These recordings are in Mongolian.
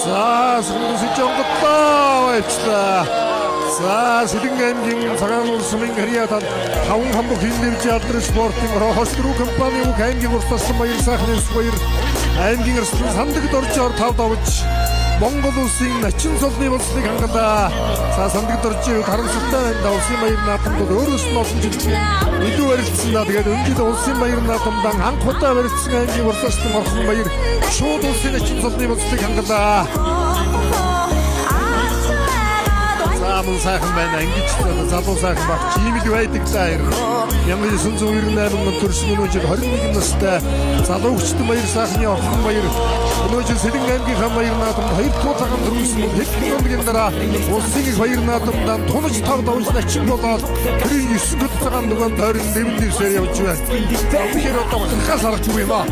За сүнс жонгодлоо байцлаа. За Сэлэнг аймгийн цагаан улсын харьяатад 5 хамбог хилдэж алдар спортын хослруу компани үг аймгийн уртасан баяр сайхны баяр аймгийн эрсдэл сандаг доржоор тав давж Монгол улсын начин солны болсныг хангалаа. За сандаг доржийн харамсалтай байна. Улсын баяр наадамд өөрөөс нь олон жил илүү барилдсан. Тэгээд өнжид улсын баяр наадамдан анх удаа барилдсан аймгийн уртасан орхон баяр шууд улсын начин солны болсныг хангалаа. Амын сайхан байна. Ангич залуу сайхан багч ийм л байдаг даа. 1998 онд төрсөн өнөөдөр 21 настай залуу хүчтэй баяр сайхны орхон баяр өнөөдөр Сэлэнг аймгийн хан баяр наадамд 2 туулаган төрсөн хэдэн өдрийн дараа улсын их баяр наадамдан тунаж тав давж начин болоод тэрийн 9 төд цагаан дугаан тойрон дэвэн дэвсээр явж байна. Тэгэхээр одоо хахаас харах юм аа.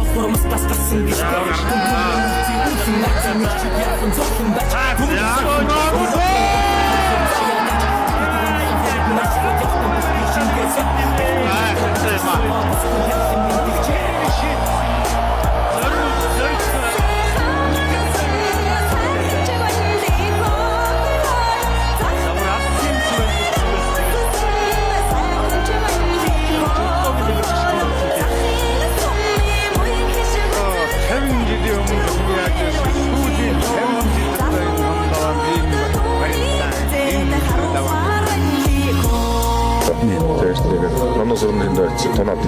Намнасрын дэвч тоноод.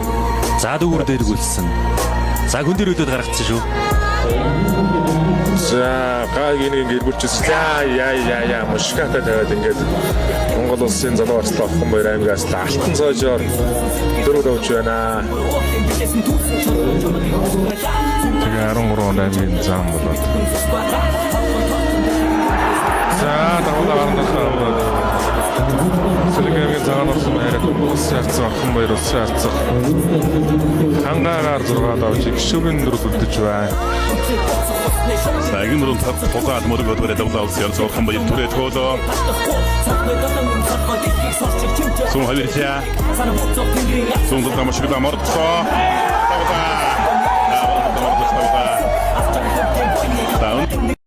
За дүүр дээргүүлсэн. За хүн дээр өдөөд гаргацсан шүү. За гаагийн гэрбүчс яа мушката тавиад ингээд Монгол улсын залуу арслан охин баяр аймгаас алтан цоожоор дөрөв давж байна. Тэгээ 13 аймгийн зам болоод. За даваа Сэлэнг аймгийн цагаан улсын хайрат улсын арцсан охин баяр улсын арцсан хангаагаар 6 давж гişүүрийн дөрөв үлдэж байна. Сагийн руу тогоод мөрөг өдрөд давлаа улсын арцсан охин баяр түрээ төгөөлөө. Сум хавирчаа. Сум драмашиг даморцоо. Таваа.